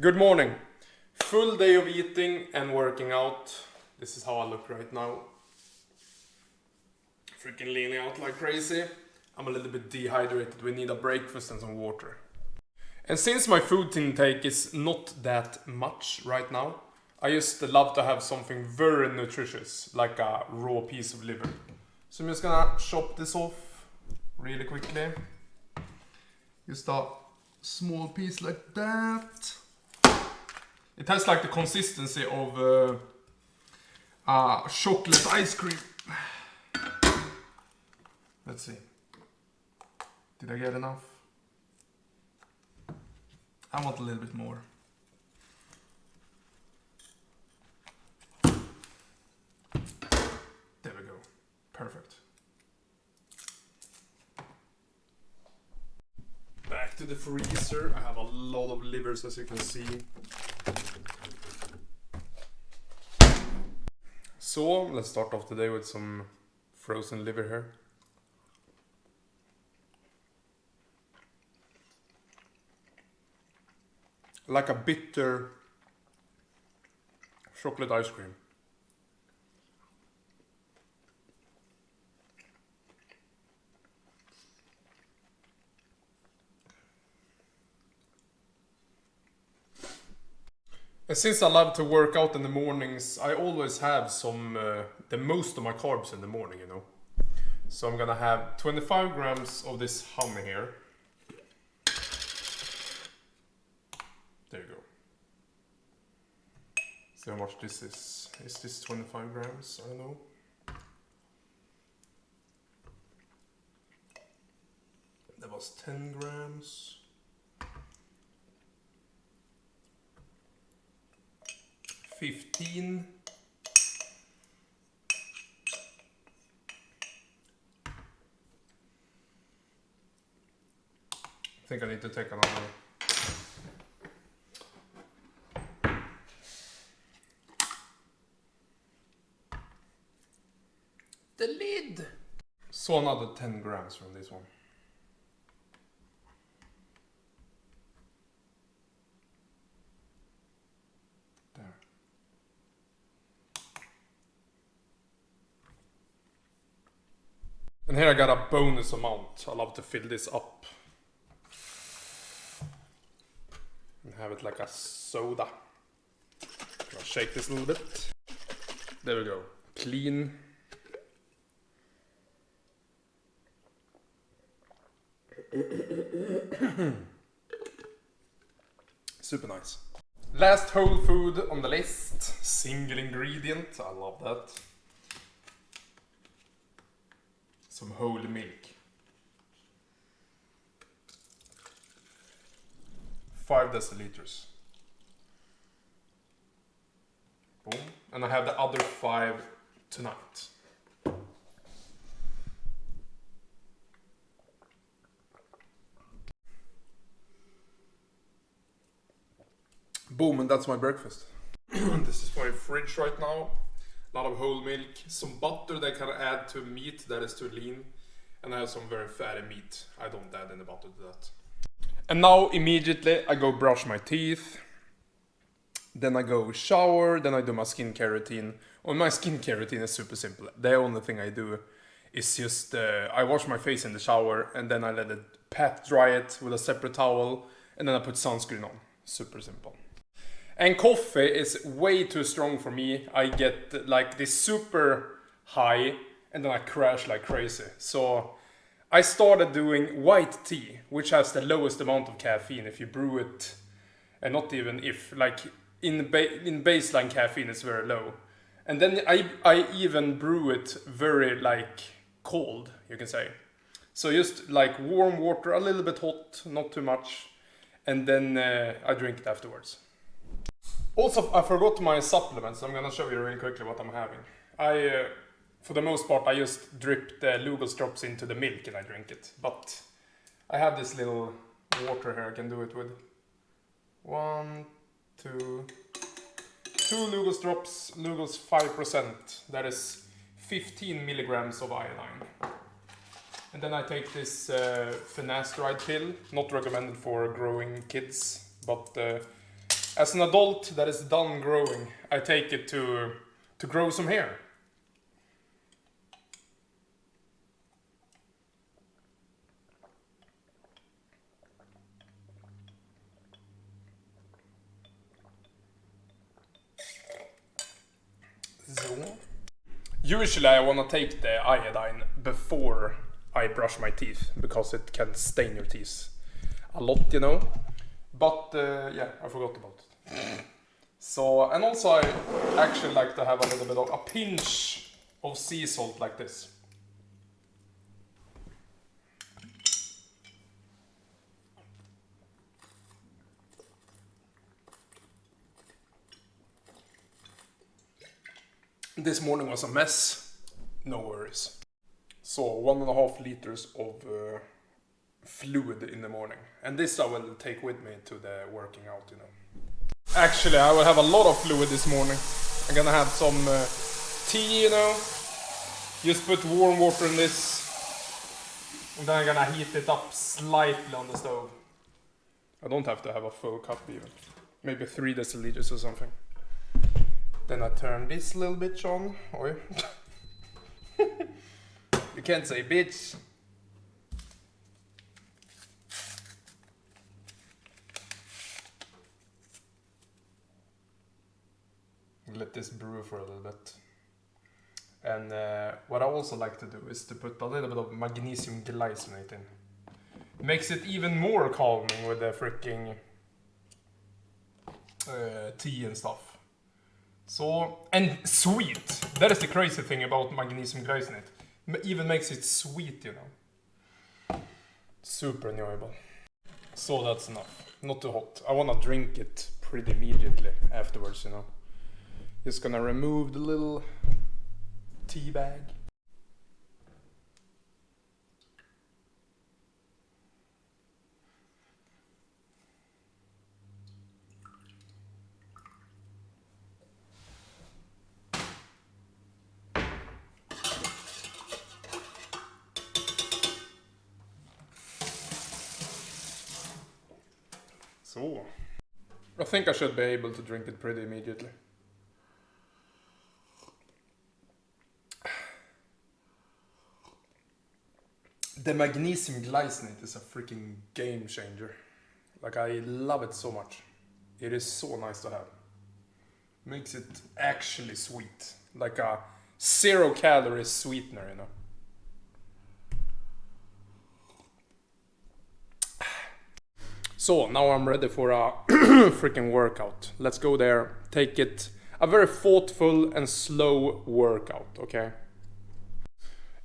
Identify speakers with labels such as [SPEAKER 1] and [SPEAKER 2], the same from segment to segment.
[SPEAKER 1] Good morning. Full day of eating and working out. This is how I look right now. Freaking leaning out like crazy. I'm a little bit dehydrated. We need a breakfast and some water. And since my food intake is not that much right now, I just love to have something very nutritious, like a raw piece of liver. So I'm just gonna chop this off really quickly. Just a small piece like that. It has like the consistency of chocolate ice cream. Let's see. Did I get enough? I want a little bit more. There we go. Perfect. Back to the freezer. I have a lot of livers, as you can see. So, let's start off today with some frozen liver here. Like a bitter chocolate ice cream. And since I love to work out in the mornings, I always have the most of my carbs in the morning, you know. So I'm gonna have 25 grams of this honey here. There you go. See how much this is. Is this 25 grams? I don't know. That was 10 grams. 15. I think I need to take another. The lid! So another 10 grams from this one. There. And here I got a bonus amount. I love to fill this up. And have it like a soda. I'll shake this a little bit. There we go. Clean. Super nice. Last whole food on the list. Single ingredient. I love that. Some whole milk. 5 deciliters. Boom. And I have the other 5 tonight. Boom, and that's my breakfast. This is my fridge right now. A lot of whole milk, some butter that I can add to meat that is too lean, and I have some very fatty meat. I don't add any butter to that. And now immediately I go brush my teeth, then I go shower, then I do my skincare routine. And my skincare routine is super simple. The only thing I do is just I wash my face in the shower and then I let it pat dry it with a separate towel and then I put sunscreen on. Super simple. And coffee is way too strong for me. I get like this super high and then I crash like crazy. So I started doing white tea, which has the lowest amount of caffeine if you brew it, and not even if, like in baseline caffeine is very low. And then I even brew it very like cold, you can say. So just like warm water, a little bit hot, not too much, and then I drink it afterwards. Also, I forgot my supplements. I'm gonna show you really quickly what I'm having. For the most part, I just drip the Lugos drops into the milk and I drink it. But I have this little water here I can do it with. 1, 2, 2 Lugos drops, Lugos 5%. That is 15 milligrams of iodine. And then I take this finasteride pill, not recommended for growing kids, but As an adult that is done growing, I take it to grow some hair. So, usually I wanna take the iodine before I brush my teeth because it can stain your teeth a lot, you know. But yeah, I forgot about it. So, and also I actually like to have a little bit of a pinch of sea salt like this. This morning was a mess, no worries. So 1.5 liters of fluid in the morning. And this I will take with me to the working out, you know. Actually, I will have a lot of fluid this morning. I'm gonna have some tea, you know. Just put warm water in this. And then I'm gonna heat it up slightly on the stove. I don't have to have a full cup even. Maybe 3 deciliters or something. Then I turn this little bitch on. Oi. You can't say bitch. Let this brew for a little bit. And what I also like to do is to put a little bit of magnesium glycinate in. Makes it even more calming with the freaking tea and stuff. So, and sweet. That is the crazy thing about magnesium glycinate. Even makes it sweet, you know. Super enjoyable. So that's enough. Not too hot. I wanna drink it pretty immediately afterwards, you know. Just gonna remove the little tea bag. So, I think I should be able to drink it pretty immediately. The magnesium glycinate is a freaking game changer. Like, I love it so much. It is so nice to have. Makes it actually sweet. Like a 0-calorie sweetener, you know. So, now I'm ready for a freaking workout. Let's go there, take it a very thoughtful and slow workout, okay?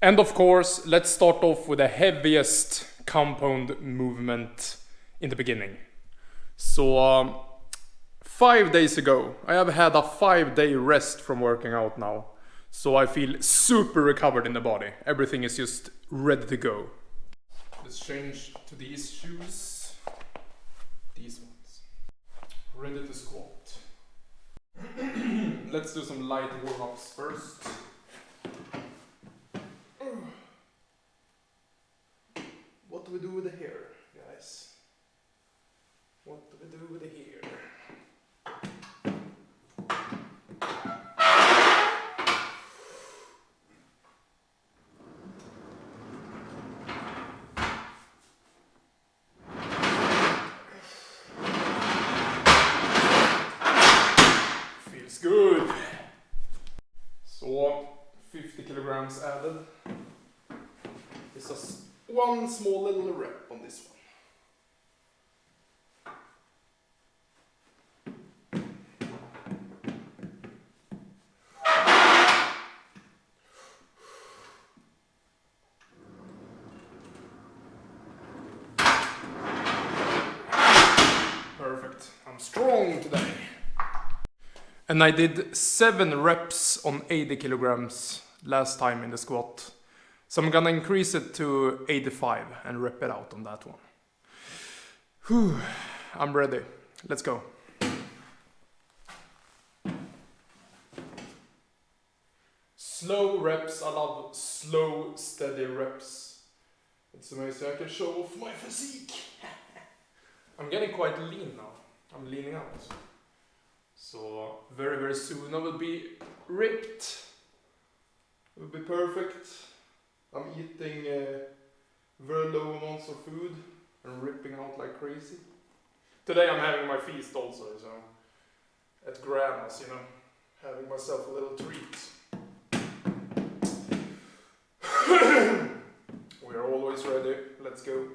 [SPEAKER 1] And of course, let's start off with the heaviest compound movement in the beginning. So, 5 days ago, I have had a 5-day rest from working out now. So I feel super recovered in the body. Everything is just ready to go. Let's change to these shoes. These ones. Ready to squat. Let's do some light warm-ups first. What do we do with the hair, guys? What do we do with the hair? Feels good. So, 50 kilograms added. It's just one small little rep on this one. Perfect. I'm strong today. And I did 7 reps on 80 kilograms last time in the squat. So I'm gonna increase it to 85 and rep it out on that one. Whew, I'm ready. Let's go. Slow reps, I love slow, steady reps. It's amazing, I can show off my physique. I'm getting quite lean now. I'm leaning out. So very, very soon I will be ripped. It will be perfect. I'm eating very low amounts of food and ripping out like crazy. Today I'm having my feast also, so at grandma's, you know, having myself a little treat. We are always ready. Let's go.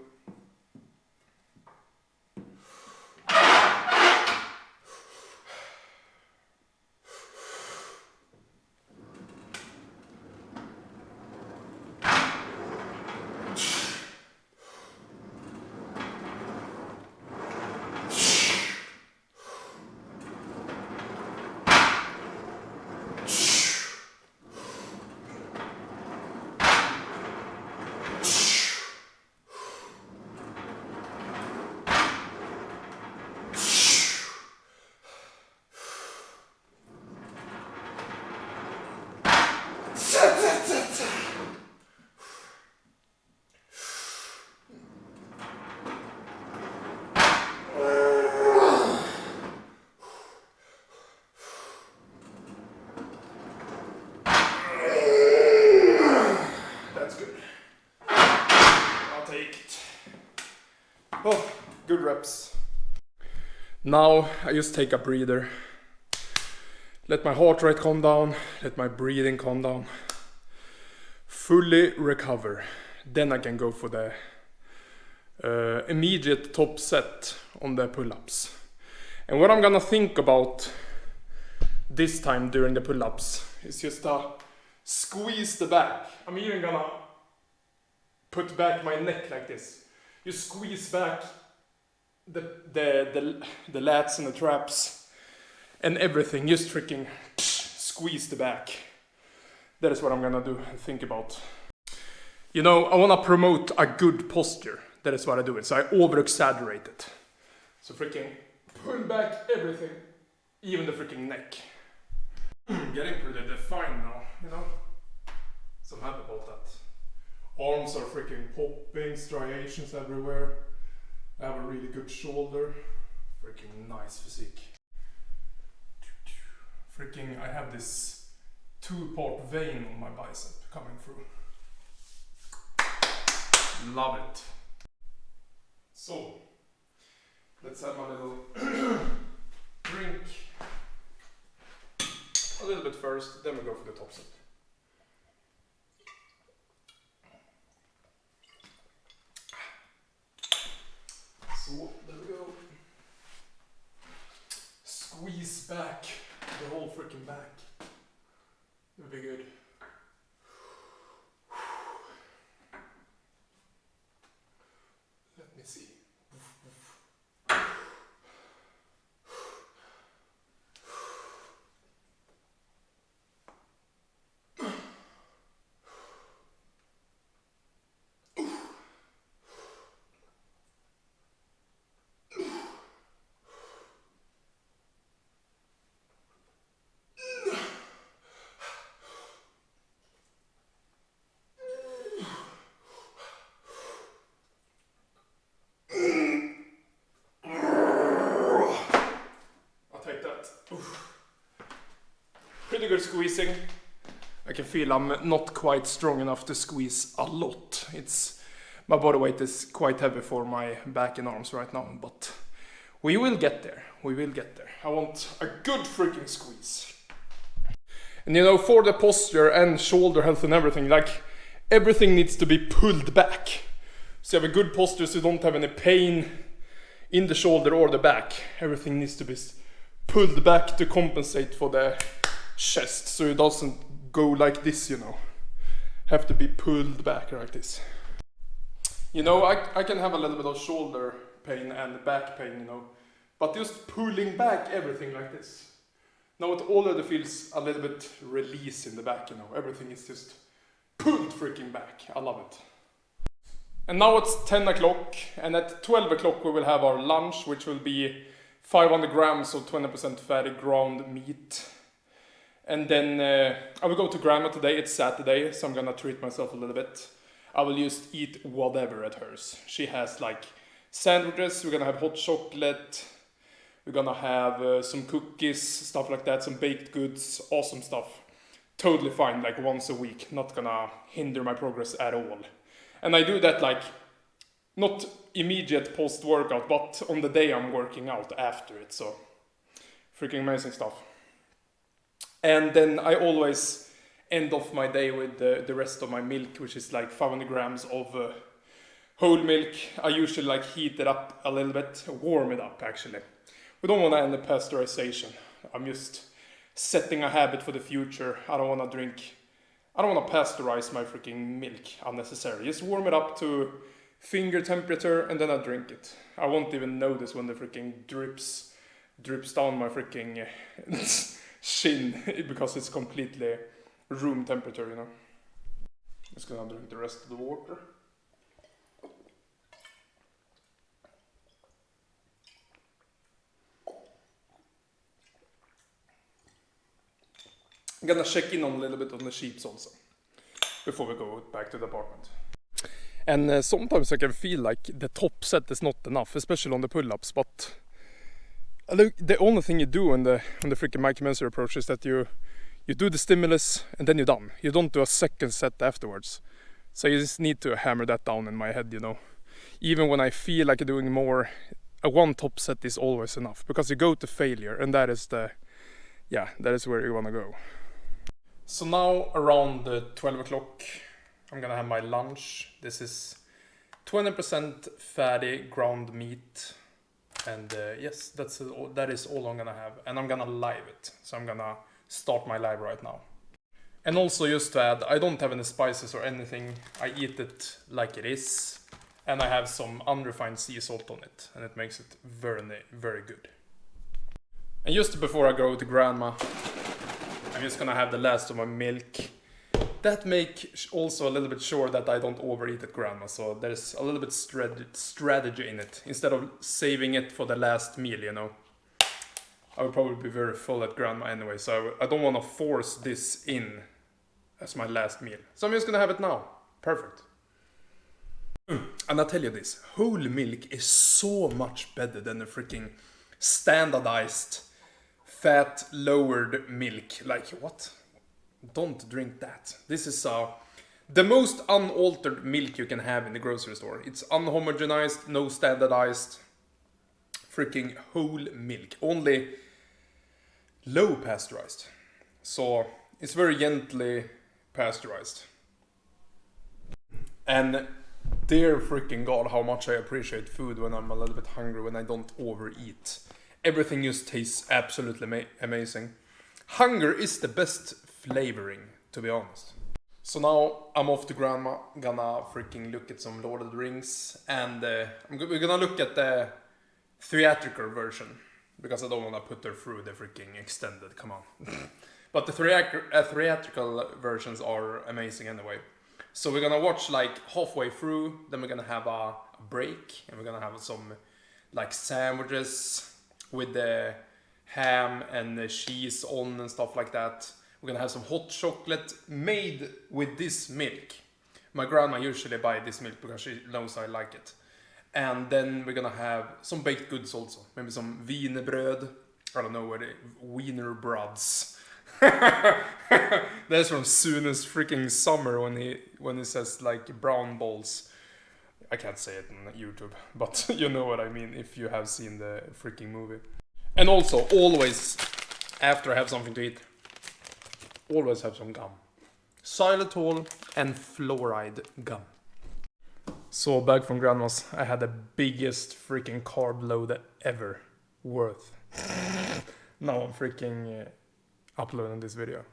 [SPEAKER 1] Oh, good reps. Now I just take a breather. Let my heart rate calm down, let my breathing calm down. Fully recover. Then I can go for the immediate top set on the pull-ups. And what I'm gonna think about this time during the pull-ups is just squeeze the back. I'm even gonna put back my neck like this. You squeeze back the lats and the traps and everything. Just freaking squeeze the back. That is what I'm gonna do and think about. You know, I wanna promote a good posture. That is what I do. So I over-exaggerate it. So freaking pull back everything, even the freaking neck. Getting pretty defined now, you know. So I'm happy about that. Arms are freaking popping, striations everywhere. I have a really good shoulder. Freaking nice physique. Freaking, I have this 2-part vein on my bicep coming through. Love it. So, let's have my little drink. A little bit first, then we go for the top set. So, there we go. Squeeze back the whole freaking back. It'll be good. Let me see. Pretty good squeezing. I can feel I'm not quite strong enough to squeeze a lot. My body weight is quite heavy for my back and arms right now, but we will get there. We will get there. I want a good freaking squeeze. And you know, for the posture and shoulder health and everything, like everything needs to be pulled back. So you have a good posture so you don't have any pain in the shoulder or the back. Everything needs to be pulled back to compensate for the chest, so it doesn't go like this, you know. Have to be pulled back like this. You know, I can have a little bit of shoulder pain and back pain, you know, but just pulling back everything like this. Now it already feels a little bit release in the back, you know. Everything is just pulled freaking back. I love it. And now it's 10 o'clock, and at 12 o'clock we will have our lunch, which will be 500 grams of 20% fatty ground meat. And then I will go to grandma today. It's Saturday, so I'm gonna treat myself a little bit. I will just eat whatever at hers. She has like sandwiches, we're gonna have hot chocolate, We're gonna have some cookies, stuff like that, some baked goods, awesome stuff. Totally fine, like once a week, not gonna hinder my progress at all. And I do that like, not immediate post-workout, but on the day I'm working out after it, so freaking amazing stuff. And then I always end off my day with the rest of my milk, which is like 500 grams of whole milk. I usually like heat it up a little bit, warm it up actually. We don't want to end the pasteurization. I'm just setting a habit for the future. I don't want to pasteurize my freaking milk unnecessarily. Just warm it up to finger temperature and then I drink it. I won't even notice when the freaking drips down my freaking shin because it's completely room temperature, you know. Just gonna drink the rest of the water. I'm gonna check in on a little bit on the sheeps also before we go back to the apartment. And sometimes I can feel like the top set is not enough, especially on the pull-ups, but the only thing you do on the freaking Mike Menser approach is that you do the stimulus and then you're done. You don't do a second set afterwards. So you just need to hammer that down in my head, you know. Even when I feel like doing more, a one top set is always enough because you go to failure and that is that is where you wanna go. So now around 12 o'clock, I'm gonna have my lunch. This is 20% fatty ground meat. And yes, that is all I'm gonna have. And I'm gonna live it. So I'm gonna start my live right now. And also just to add, I don't have any spices or anything. I eat it like it is. And I have some unrefined sea salt on it. And it makes it very, very good. And just before I go to grandma, I'm just gonna have the last of my milk. That makes also a little bit sure that I don't overeat at grandma. So there's a little bit strategy in it. Instead of saving it for the last meal, you know. I would probably be very full at grandma anyway. So I don't want to force this in as my last meal. So I'm just gonna have it now. Perfect. And I tell you this, whole milk is so much better than the freaking standardized fat lowered milk. Like what? Don't drink that. This is the most unaltered milk you can have in the grocery store. It's unhomogenized, no standardized, freaking whole milk. Only low pasteurized. So it's very gently pasteurized. And dear freaking God, how much I appreciate food when I'm a little bit hungry, when I don't overeat. Everything just tastes absolutely amazing. Hunger is the best flavoring, to be honest. So now I'm off to grandma, gonna freaking look at some Lord of the Rings, and we're gonna look at the theatrical version, because I don't wanna put her through the freaking extended, come on. But the theatrical versions are amazing anyway. So we're gonna watch like halfway through, then we're gonna have a break, and we're gonna have some like sandwiches with the ham and the cheese on and stuff like that. We're gonna have some hot chocolate made with this milk. My grandma usually buys this milk because she knows I like it. And then we're gonna have some baked goods also. Maybe some wienerbröd. I don't know what wienerbrods. That's from Sune's freaking summer when he says like brown balls. I can't say it on YouTube, but you know what I mean if you have seen the freaking movie. And also, always, after I have something to eat, always have some gum. Xylitol and fluoride gum. So back from grandma's, I had the biggest freaking carb load ever worth. Now I'm freaking uploading this video.